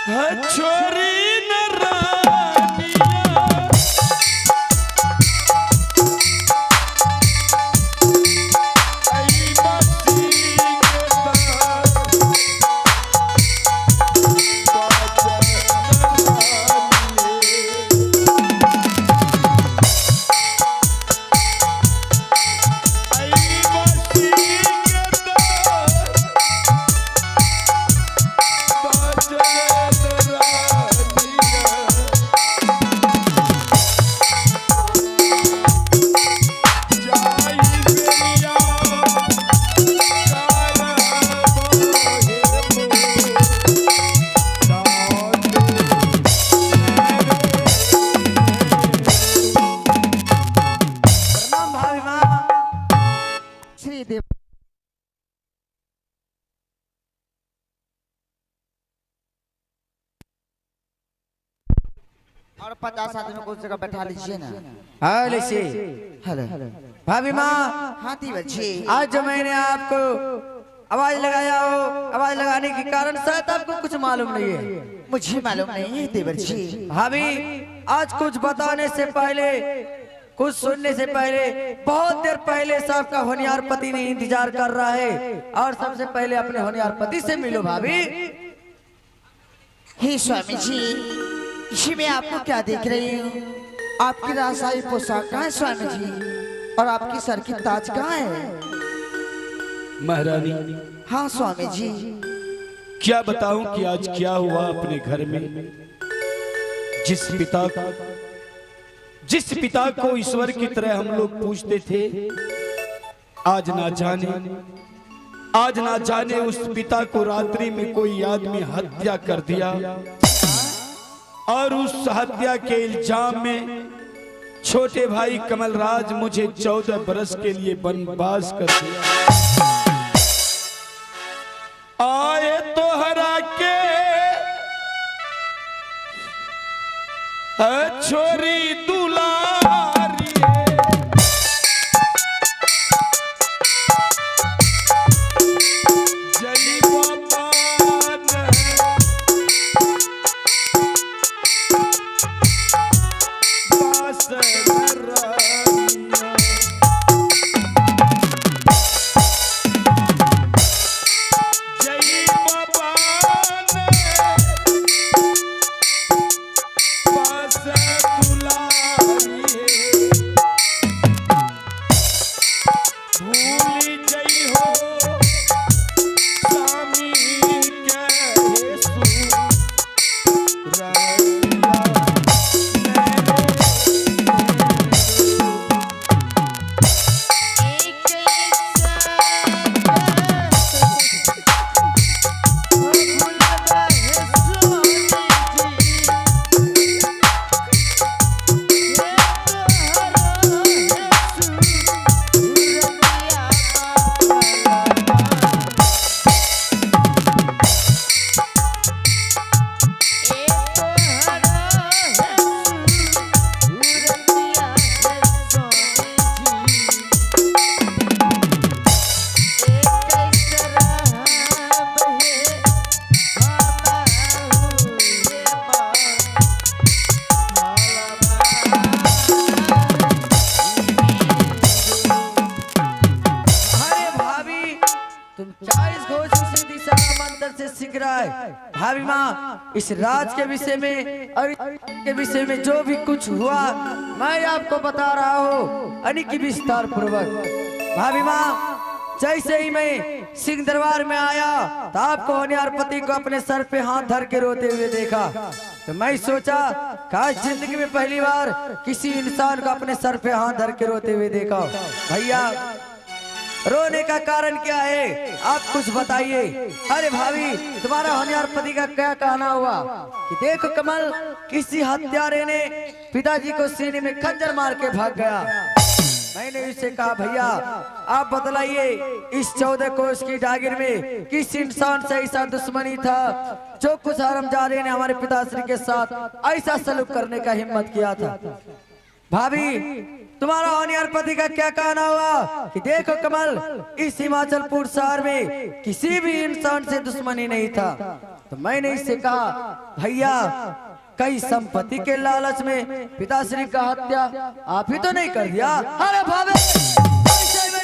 छोरी और 50 आदमी को उस जगह बैठा लीजिए ना। हेलो हेलो भाभी माँ, हाथी बच्चे, आज जो मैंने आपको आवाज लगाया हो, आवाज लगाने के कारण शायद आपको कुछ मालूम नहीं है। मुझे मालूम नहीं है देवर जी। भाभी, आज कुछ बताने से पहले, कुछ सुनने से पहले, बहुत देर पहले से आपका होनिहार पति ने इंतजार कर रहा है, और सबसे पहले अपने होनिहार पति से मिलो भाभी। हे स्वामी जी, इसी में आपको क्या देख रही हूँ? आपकी राजशाही पोशाक कहाँ है स्वामी जी? और आपकी सर की ताज कहाँ है? महारानी, हाँ स्वामी जी। क्या बताऊं कि आज क्या हुआ अपने घर में। जिस पिता को ईश्वर की तरह हम लोग पूछते थे, आज ना जाने उस पिता को रात्रि में कोई आदमी हत्या कर दिया, और उस हत्या के इल्जाम में छोटे भाई कमलराज मुझे 14 बरस के लिए वनवास कर दिया। आए तो हरा के छोरी दुलारी, जली बाबान बास नरानिया, जली बाबान बास दुलारी, भूल जई हो स्वामी के भाभी माँ, इस राज के विषय में और के विषय में जो भी कुछ हुआ मैं आपको बता रहा हूँ, यानी कि विस्तार पूर्वक। भाभी माँ, जैसे ही मैं सिंह दरबार में आया तो आपको होनिहार पति को अपने सर पे हाथ धर के रोते हुए देखा, तो मैं सोचा काश जिंदगी में पहली बार किसी इंसान को अपने सर पे हाथ धर के रोते हुए देखा। भैया, रोने का कारण क्या है, आप कुछ बताइए। अरे भाभी, तुम्हारा होनिहार पति का क्या कहना हुआ कि देखो कमल, किसी हत्यारे ने पिताजी को सीने में खंजर मार के भाग गया। मैंने उससे कहा भैया आप बतलाइए, इस 14 कोस की जागीर में किस इंसान से ऐसा दुश्मनी था जो कुछ हरामजादे ने हमारे पिताश्री के साथ ऐसा सलूक करने का हिम्मत किया था। भाभी, तुम्हारा होनिहार पति का क्या कहना हुआ कि देखो कमल, इस हिमाचलपुर शहर में किसी भी इंसान से दुश्मनी नहीं था, तो मैंने इससे कहा भैया कई संपत्ति के लालच में पिताश्री का हत्या आप ही तो नहीं कर दिया। अरे भावे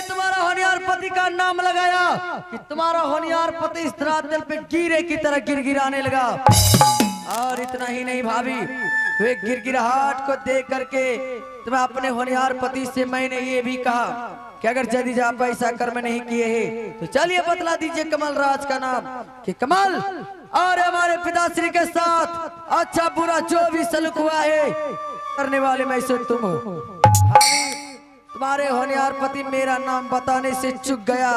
तुम्हारा होनिहार पति का नाम लगाया कि तुम्हारा होनिहार पति इस धरातल पे गिरे की तरह गिरगिराने लगा। और इतना ही नहीं भाभी, वे गिरगिराहट को देख करके तुम्हें अपने होनिहार पति से मैंने ये भी कहा कि अगर यदि आप ऐसा कर्म नहीं किए हैं तो चलिए बतला दीजिए कमल राज का नाम कि कमल और हमारे पिताश्री के साथ अच्छा बुरा जो भी सलूक हुआ है करने वाले मैं से तुम हो। तुम्हारे होनिहार पति मेरा नाम बताने से चूक गया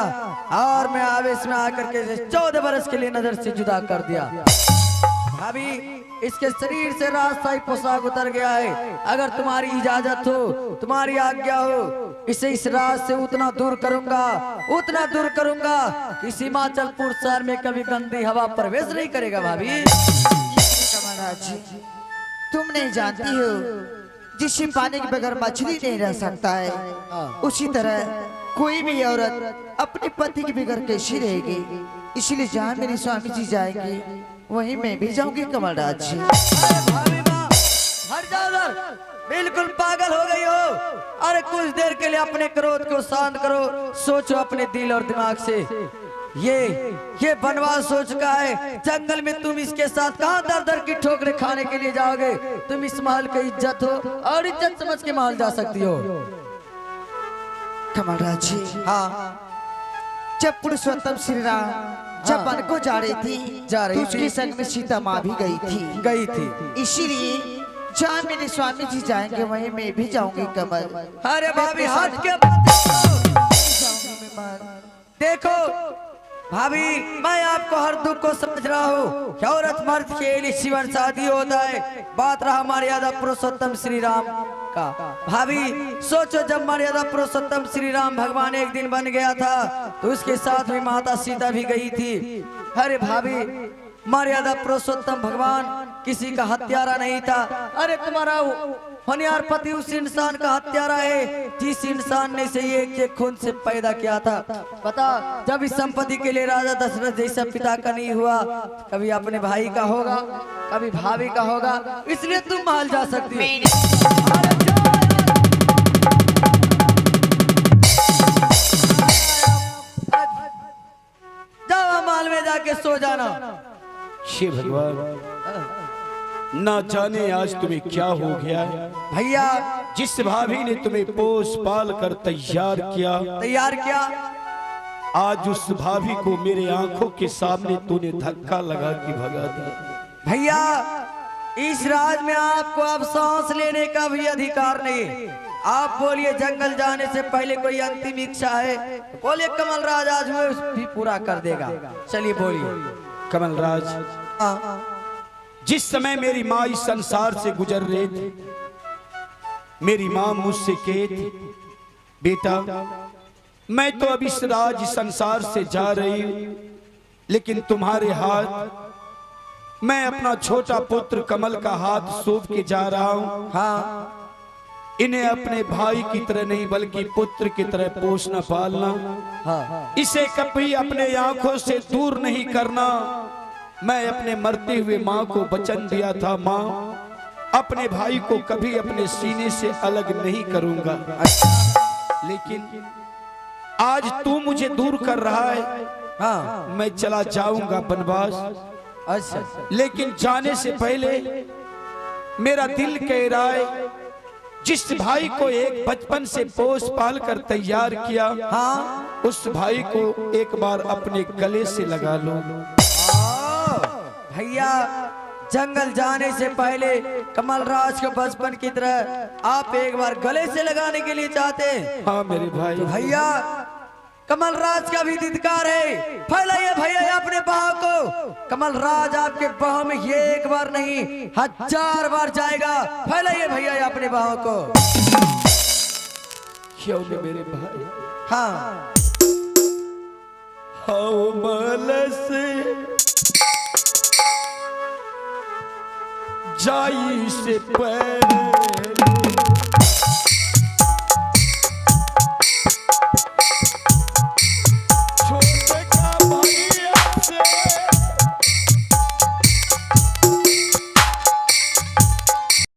और मैं आवेश में आकर के 14 बरस के लिए नजर से जुदा कर दिया। भाभी इसके शरीर से राजशाही पोशाक उतर गया है। अगर तुम्हारी इजाजत हो, तुम्हारी आज्ञा हो, इसे इस राज से उतना दूर करूंगा कि हिमाचलपुर शहर में कभी गंदी हवा प्रवेश नहीं करेगा। भाभी कमलराज जी, तुम नहीं जानती हो जिससे पानी के बगैर मछली नहीं रह सकता है, उसी तरह कोई भी औरत अपने पति के बगैर कैसी रहेगी। इसलिए जहाँ मेरे स्वामी जी जाएंगे वहीं मैं भी जाऊंगी कमलराज जी। बिल्कुल पागल हो गई हो। अरे कुछ देर के लिए अपने क्रोध को शांत करो, सोचो अपने दिल और दिमाग से। ये बनवास हो चुका है। जंगल में तुम इसके साथ कहाँ दर दर की ठोकरें खाने के लिए जाओगे। तुम इस महल की इज्जत हो और इज्जत समझ के महल जा सकती हो। कमलराज जी, हाँ जब पुरुषोत्तम श्री राम जब वन को जा रही थी उसके संग में सीता माँ भी गई थी। इसीलिए जहाँ मेरे स्वामी जी जाएंगे वहीं मैं भी जाऊंगी कमल। अरे भाभी हट के देखो भाभी, मैं आपको हर दुख को समझ रहा हूँ कि औरत मर्द के लिए जीवन शादी होता है। बात रहा मर्यादा पुरुषोत्तम श्री राम का। भाभी सोचो, जब मर्यादा पुरुषोत्तम श्री राम भगवान एक दिन बन गया था तो उसके साथ में माता सीता भी गई थी। अरे भाभी मर्यादा पुरुषोत्तम भगवान किसी का हत्यारा नहीं था। अरे तुम्हारा होनिहार पति उस इंसान का हत्यारा है जिस इंसान ने इसे एक खून से पैदा किया था। पता, जब इस संपत्ति के लिए राजा दशरथ जैसा पिता का नहीं हुआ, कभी अपने भाई का होगा, कभी भाभी का होगा। इसलिए तुम महल जा सकती हो। जाओ महल में जाके सो जाना। शिव भगवान, ना जाने आज तुम्हें क्या हो गया है भैया। जिस भाभी ने तुम्हें पोस पाल कर तैयार किया, आज उस भाभी को मेरे आंखों के सामने तूने धक्का लगा के भगा दिया। भैया इस राज में आपको अब सांस लेने का भी अधिकार नहीं। आप बोलिए जंगल जाने से पहले कोई अंतिम इच्छा है? बोलिए कमल राज आज वो भी पूरा कर देगा। चलिए बोलिए। कमल राज, जिस समय मेरी माँ इस संसार से गुजर रही थी, मेरी माँ मुझसे कहती, बेटा मैं तो अब इस राज संसार से जा रही हूं, लेकिन तुम्हारे हाथ मैं अपना छोटा पुत्र कमल का हाथ सौंप के जा रहा हूं। हाँ, इन्हें अपने भाई की तरह नहीं बल्कि पुत्र की तरह पोषना पालना। हाँ, इसे कभी अपने आंखों से दूर नहीं करना। मैं अपने मरते हुए माँ को वचन दिया था, माँ अपने भाई को कभी अपने सीने से अलग नहीं करूंगा। लेकिन आज तू मुझे दूर कर रहा है। हाँ, मैं चला जाऊंगा वनवास, अच्छा, लेकिन जाने से पहले मेरा दिल कह रहा है, जिस भाई को एक बचपन से पोस पाल कर तैयार किया, हाँ, उस भाई को एक बार अपने गले से लगा लो। भैया जंगल जाने से पहले कमल राज को बचपन की तरह आप एक बार गले से लगाने के लिए चाहते हैं? हाँ मेरे भाई। तो भैया कमल राज का भी धिक्कार है। फैलाइए भैया अपने बाहों को। कमल राज आपके बाहों में ये एक बार नहीं 1000 बार जाएगा। फैलाइए भैया अपने बाहों को। क्यों मेरे भाई? हाँ, हाउ मलस जाई से पहले